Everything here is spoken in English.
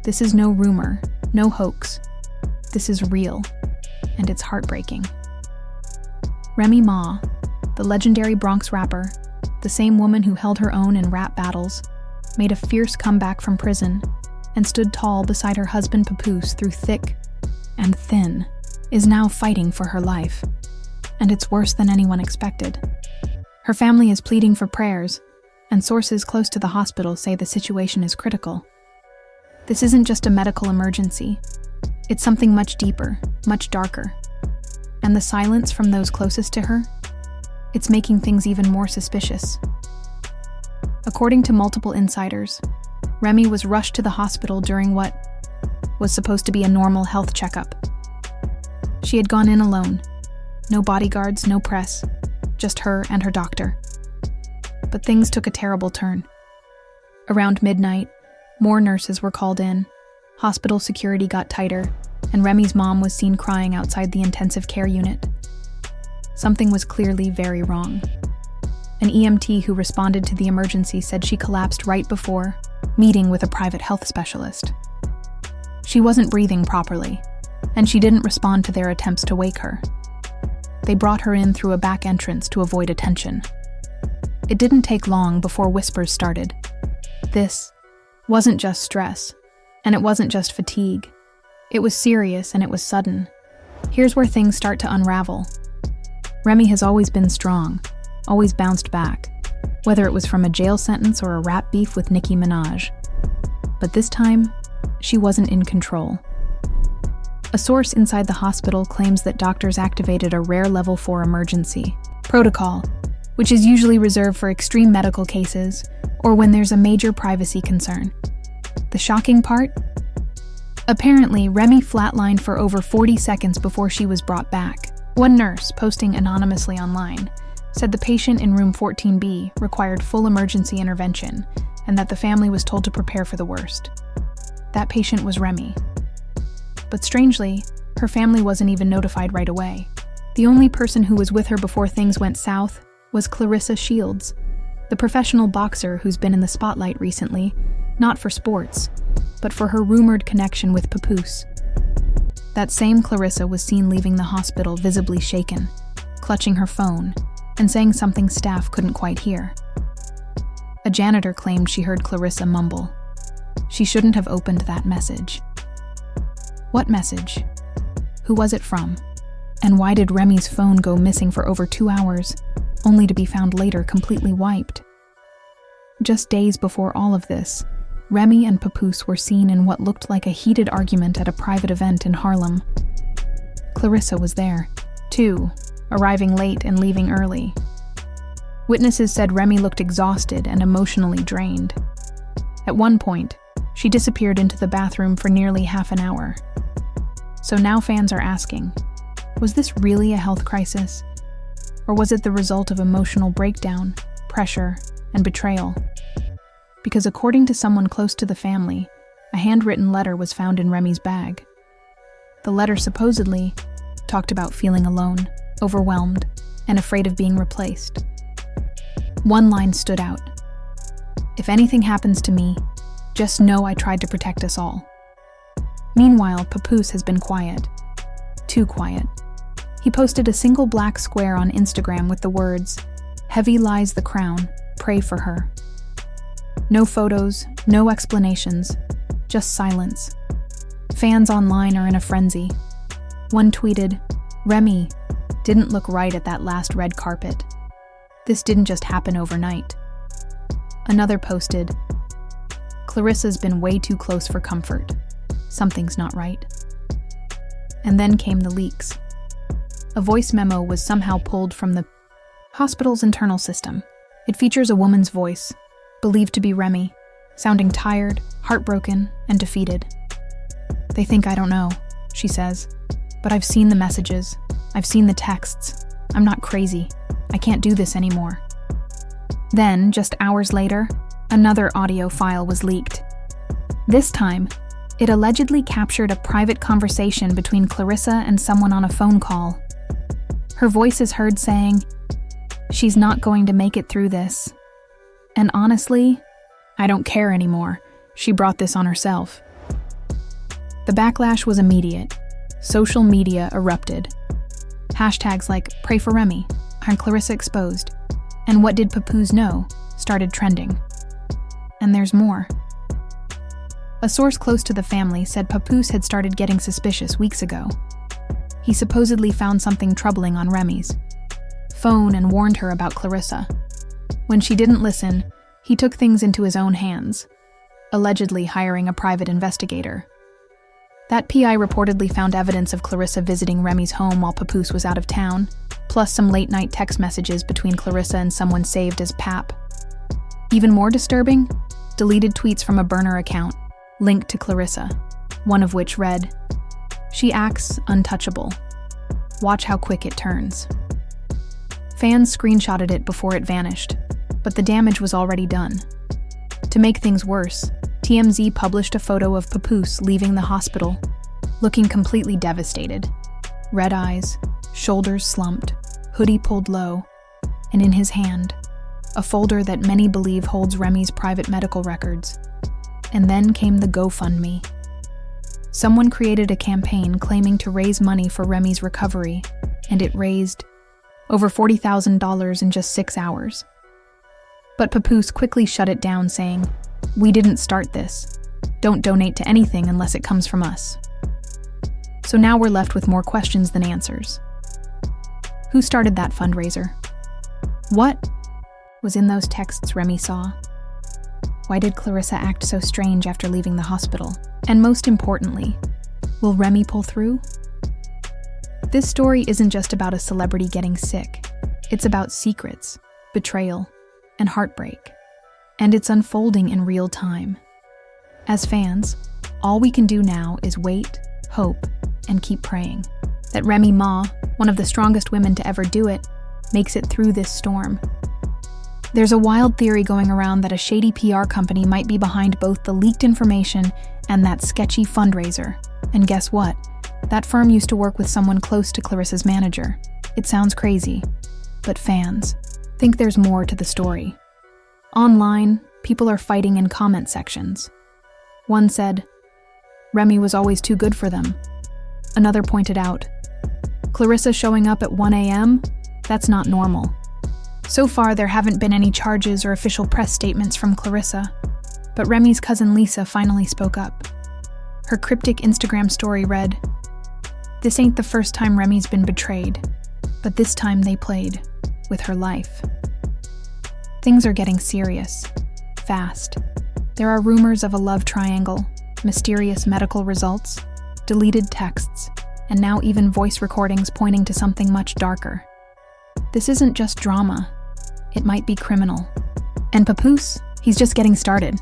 This is no rumor, no hoax. This is real, and it's heartbreaking. Remy Ma, the legendary Bronx rapper, the same woman who held her own in rap battles, made a fierce comeback from prison and stood tall beside her husband Papoose through thick and thin, is now fighting for her life. And it's worse than anyone expected. Her family is pleading for prayers, and sources close to the hospital say the situation is critical. This isn't just a medical emergency. It's something much deeper, much darker. And the silence from those closest to her? It's making things even more suspicious. According to multiple insiders, Remy was rushed to the hospital during what was supposed to be a normal health checkup. She had gone in alone. No bodyguards, no press, just her and her doctor. But things took a terrible turn. Around midnight, more nurses were called in, hospital security got tighter, and Remy's mom was seen crying outside the intensive care unit. Something was clearly very wrong. An EMT who responded to the emergency said she collapsed right before meeting with a private health specialist. She wasn't breathing properly, and she didn't respond to their attempts to wake her. They brought her in through a back entrance to avoid attention. It didn't take long before whispers started. This wasn't just stress, and it wasn't just fatigue. It was serious and it was sudden. Here's where things start to unravel. Remy has always been strong, always bounced back, whether it was from a jail sentence or a rap beef with Nicki Minaj. But this time, she wasn't in control. A source inside the hospital claims that doctors activated a rare level 4 emergency protocol, which is usually reserved for extreme medical cases or when there's a major privacy concern. The shocking part? Apparently, Remy flatlined for over 40 seconds before she was brought back. One nurse, posting anonymously online, said the patient in room 14B required full emergency intervention and that the family was told to prepare for the worst. That patient was Remy. But strangely, her family wasn't even notified right away. The only person who was with her before things went south was Clarissa Shields, the professional boxer who's been in the spotlight recently, not for sports, but for her rumored connection with Papoose. That same Clarissa was seen leaving the hospital visibly shaken, clutching her phone, and saying something staff couldn't quite hear. A janitor claimed she heard Clarissa mumble. She shouldn't have opened that message. What message? Who was it from? And why did Remy's phone go missing for over 2 hours, only to be found later completely wiped? Just days before all of this, Remy and Papoose were seen in what looked like a heated argument at a private event in Harlem. Clarissa was there, too, arriving late and leaving early. Witnesses said Remy looked exhausted and emotionally drained. At one point, she disappeared into the bathroom for nearly half an hour. So now fans are asking, was this really a health crisis? Or was it the result of emotional breakdown, pressure, and betrayal? Because according to someone close to the family, a handwritten letter was found in Remy's bag. The letter supposedly talked about feeling alone, overwhelmed, and afraid of being replaced. One line stood out. "If anything happens to me, just know I tried to protect us all." Meanwhile, Papoose has been quiet. Too quiet. He posted a single black square on Instagram with the words, "Heavy lies the crown, pray for her." No photos, no explanations, just silence. Fans online are in a frenzy. One tweeted, "Remy didn't look right at that last red carpet. This didn't just happen overnight." Another posted, "Clarissa's been way too close for comfort. Something's not right." And then came the leaks. A voice memo was somehow pulled from the hospital's internal system. It features a woman's voice, believed to be Remy, sounding tired, heartbroken, and defeated. "They think I don't know," she says, "but I've seen the messages. I've seen the texts. I'm not crazy. I can't do this anymore." Then, just hours later, another audio file was leaked. This time, it allegedly captured a private conversation between Clarissa and someone on a phone call. Her voice is heard saying, "She's not going to make it through this. And honestly, I don't care anymore. She brought this on herself." The backlash was immediate. Social media erupted. Hashtags like "Pray for Remy" and "Clarissa exposed" and "What did Papoose know?" started trending. And there's more. A source close to the family said Papoose had started getting suspicious weeks ago. He supposedly found something troubling on Remy's phone and warned her about Clarissa. When she didn't listen, he took things into his own hands, allegedly hiring a private investigator. That PI reportedly found evidence of Clarissa visiting Remy's home while Papoose was out of town, plus some late-night text messages between Clarissa and someone saved as Pap. Even more disturbing, deleted tweets from a burner account linked to Clarissa, one of which read, "She acts untouchable. Watch how quick it turns." Fans screenshotted it before it vanished, but the damage was already done. To make things worse, TMZ published a photo of Papoose leaving the hospital, looking completely devastated. Red eyes, shoulders slumped, hoodie pulled low, and in his hand, a folder that many believe holds Remy's private medical records. And then came the GoFundMe. Someone created a campaign claiming to raise money for Remy's recovery, and it raised over $40,000 in just 6 hours. But Papoose quickly shut it down, saying, "We didn't start this. Don't donate to anything unless it comes from us." So now we're left with more questions than answers. Who started that fundraiser? What was in those texts Remy saw? Why did Clarissa act so strange after leaving the hospital? And most importantly, will Remy pull through? This story isn't just about a celebrity getting sick. It's about secrets, betrayal, and heartbreak. And it's unfolding in real time. As fans, all we can do now is wait, hope, and keep praying that Remy Ma, one of the strongest women to ever do it, makes it through this storm. There's a wild theory going around that a shady PR company might be behind both the leaked information and that sketchy fundraiser. And guess what? That firm used to work with someone close to Clarissa's manager. It sounds crazy, but fans think there's more to the story. Online, people are fighting in comment sections. One said, "Remy was always too good for them." Another pointed out, "Clarissa showing up at 1 a.m.? That's not normal." So far, there haven't been any charges or official press statements from Clarissa, but Remy's cousin Lisa finally spoke up. Her cryptic Instagram story read, "This ain't the first time Remy's been betrayed, but this time they played with her life." Things are getting serious, fast. There are rumors of a love triangle, mysterious medical results, deleted texts, and now even voice recordings pointing to something much darker. This isn't just drama. It might be criminal. And Papoose, he's just getting started.